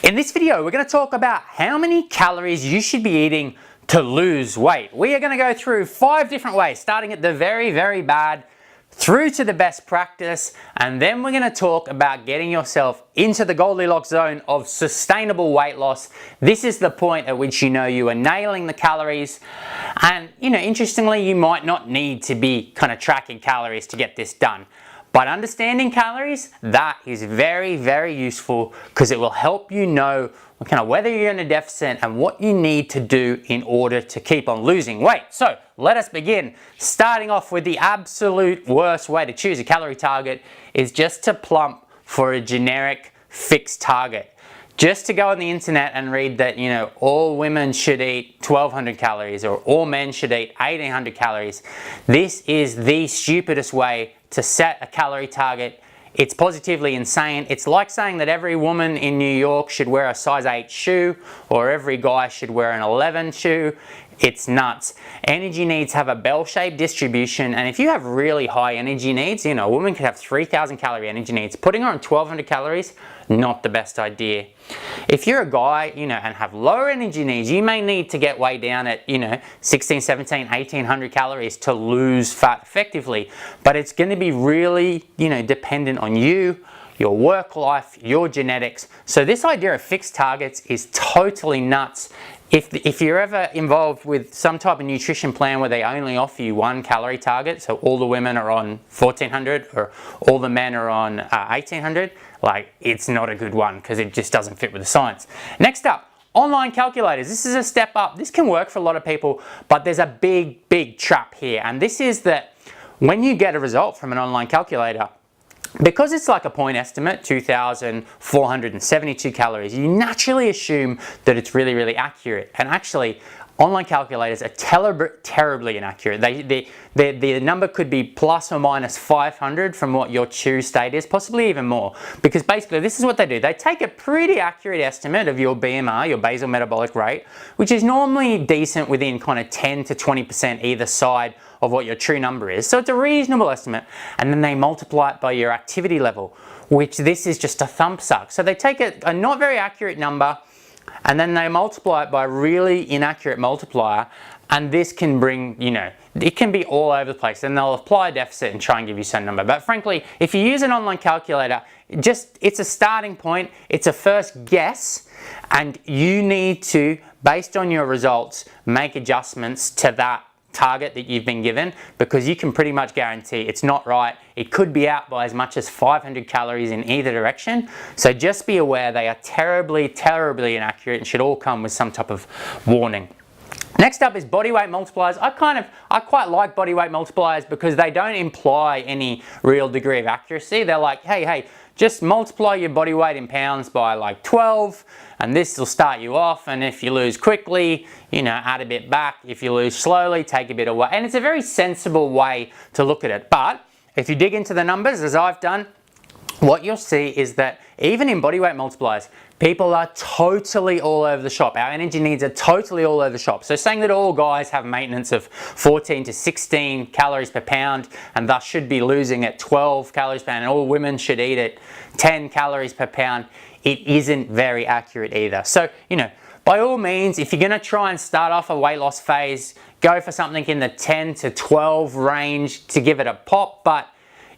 In this video, we're going to talk about how many calories you should be eating to lose weight. We are going to go through 5 different ways, starting at the very, very bad through to the best practice, and then we're going to talk about getting yourself into the Goldilocks zone of sustainable weight loss. This is the point at which you know you are nailing the calories, and interestingly, you might not need to be kind of tracking calories to get this done. But understanding calories, that is very, very useful because it will help you know kind of whether you're in a deficit and what you need to do in order to keep on losing weight. So let us begin. Starting off with the absolute worst way to choose a calorie target is just to plump for a generic fixed target. Just to go on the internet and read that, all women should eat 1200 calories or all men should eat 1800 calories. This is the stupidest way to set a calorie target. It's positively insane. It's like saying that every woman in New York should wear a size 8 shoe or every guy should wear an 11 shoe. It's nuts. Energy needs have a bell-shaped distribution, and if you have really high energy needs, a woman could have 3000 calorie energy needs. Putting her on 1200 calories, not the best idea. If you're a guy, and have lower energy needs, you may need to get way down at, 16, 17, 1800 calories to lose fat effectively. But it's going to be really, dependent on you, your work life, your genetics. So this idea of fixed targets is totally nuts. If you're ever involved with some type of nutrition plan where they only offer you one calorie target, so all the women are on 1400 or all the men are on 1800, it's not a good one because it just doesn't fit with the science. Next up, online calculators. This is a step up. This can work for a lot of people, but there's a big, big trap here. And this is that when you get a result from an online calculator, because it's like a point estimate, 2,472 calories, you naturally assume that it's really, really accurate. And actually, online calculators are terribly inaccurate. The number could be plus or minus 500 from what your true state is, possibly even more. Because basically, this is what they do. They take a pretty accurate estimate of your BMR, your basal metabolic rate, which is normally decent within kind of 10 to 20% either side of what your true number is. So it's a reasonable estimate, and then they multiply it by your activity level, which this is just a thumb suck. So they take a not very accurate number, and then they multiply it by a really inaccurate multiplier, and this can bring, it can be all over the place. And they'll apply a deficit and try and give you some number. But frankly, if you use an online calculator, it's a starting point, it's a first guess, and you need to, based on your results, make adjustments to that target that you've been given, because you can pretty much guarantee it's not right. It could be out by as much as 500 calories in either direction. So just be aware they are terribly, terribly inaccurate and should all come with some type of warning. Next up is body weight multipliers. I quite like body weight multipliers because they don't imply any real degree of accuracy. They're like, hey, just multiply your body weight in pounds by 12, and this will start you off, and if you lose quickly, add a bit back. If you lose slowly, take a bit away. And it's a very sensible way to look at it. But if you dig into the numbers, as I've done, what you'll see is that even in body weight multipliers, people are totally all over the shop. Our energy needs are totally all over the shop. So saying that all guys have maintenance of 14 to 16 calories per pound and thus should be losing at 12 calories per pound, and all women should eat at 10 calories per pound, it isn't very accurate either. So, by all means, if you're going to try and start off a weight loss phase, go for something in the 10 to 12 range to give it a pop. But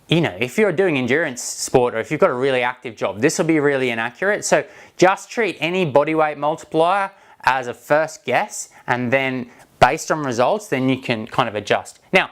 if you're doing endurance sport or if you've got a really active job, this will be really inaccurate. So just treat any body weight multiplier as a first guess, and then based on results, then you can kind of adjust. Now,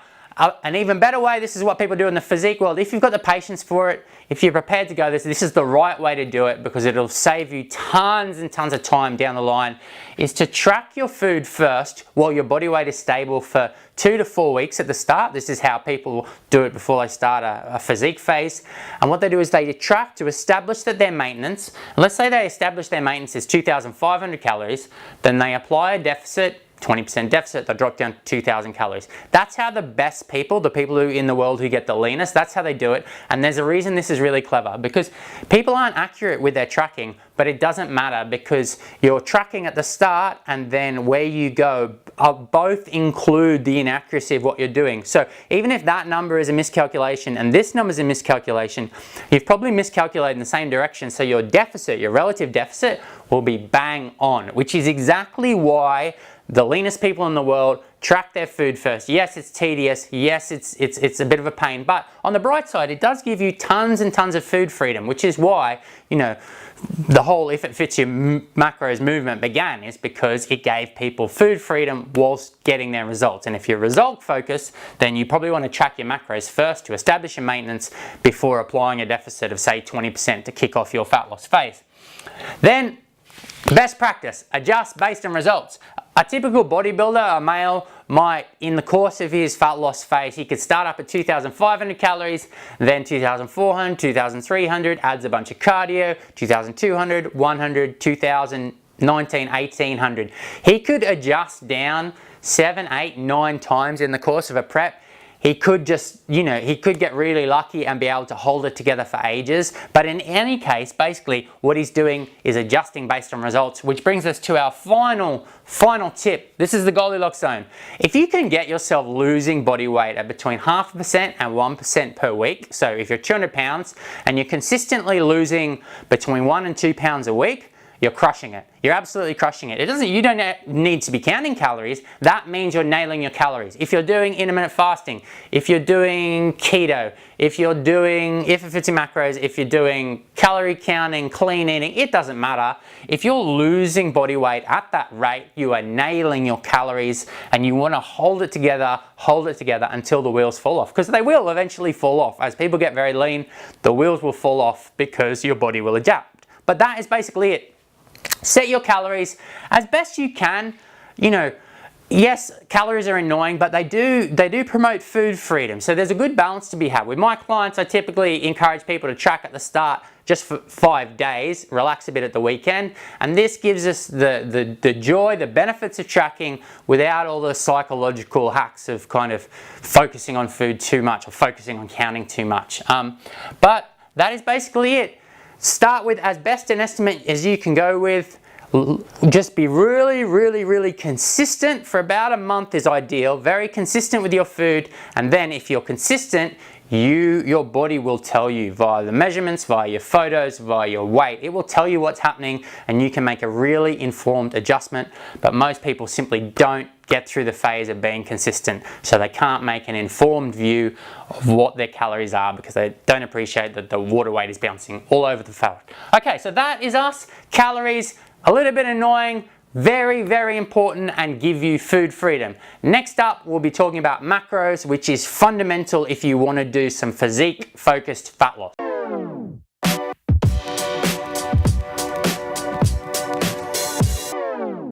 an even better way, this is what people do in the physique world. If you've got the patience for it, if you're prepared to go this is the right way to do it because it'll save you tons and tons of time down the line, is to track your food first while your body weight is stable for 2 to 4 weeks at the start. This is how people do it before they start a physique phase. And what they do is they track to establish that their maintenance, and let's say they establish their maintenance is 2,500 calories, then they apply a deficit, 20% deficit, they drop down to 2,000 calories. That's how the best people, the people who in the world who get the leanest, that's how they do it. And there's a reason this is really clever, because people aren't accurate with their tracking, but it doesn't matter because your tracking at the start and then where you go both include the inaccuracy of what you're doing. So even if that number is a miscalculation and this number is a miscalculation, you've probably miscalculated in the same direction. So your deficit, your relative deficit, will be bang on, which is exactly why the leanest people in the world track their food first. Yes, it's tedious. Yes, it's a bit of a pain, but on the bright side, it does give you tons and tons of food freedom, which is why, you know, the whole if it fits your macros movement began, is because it gave people food freedom whilst getting their results. And if you're result focused, then you probably want to track your macros first to establish your maintenance before applying a deficit of say 20% to kick off your fat loss phase. Then, best practice, adjust based on results. A typical bodybuilder, a male, might, in the course of his fat loss phase, he could start up at 2,500 calories, then 2,400, 2,300, adds a bunch of cardio, 2,200, 100, 2,000, 19, 1,800. He could adjust down 7, 8, 9 times in the course of a prep. He could just, you know, he could get really lucky and be able to hold it together for ages. But in any case, basically what he's doing is adjusting based on results, which brings us to our final tip. This is the Goldilocks zone. If you can get yourself losing body weight at between 0.5% and 1% per week, so if you're 200 pounds and you're consistently losing between 1 and 2 pounds a week, you're crushing it. You're absolutely crushing it. You don't need to be counting calories. That means you're nailing your calories. If you're doing intermittent fasting, if you're doing keto, if it fits in macros, if you're doing calorie counting, clean eating, it doesn't matter. If you're losing body weight at that rate, you are nailing your calories, and you want to hold it together until the wheels fall off, because they will eventually fall off. As people get very lean, the wheels will fall off because your body will adapt. But that is basically it. Set your calories as best you can. You know, yes, calories are annoying, but they do promote food freedom. So there's a good balance to be had. With my clients, I typically encourage people to track at the start just for 5 days, relax a bit at the weekend, and this gives us the joy, the benefits of tracking without all the psychological hacks of kind of focusing on food too much or focusing on counting too much. But that is basically it. Start with as best an estimate as you can go with. Just be really consistent for about a month is ideal. Very consistent with your food, and then if you're consistent, your body will tell you via the measurements, via your photos, via your weight. It will tell you what's happening, and you can make a really informed adjustment. But most people simply don't get through the phase of being consistent, so they can't make an informed view of what their calories are because they don't appreciate that the water weight is bouncing all over the floor. Okay, so that is us. Calories, a little bit annoying, very important, and give you food freedom. Next up, we'll be talking about macros, which is fundamental if you want to do some physique focused fat loss.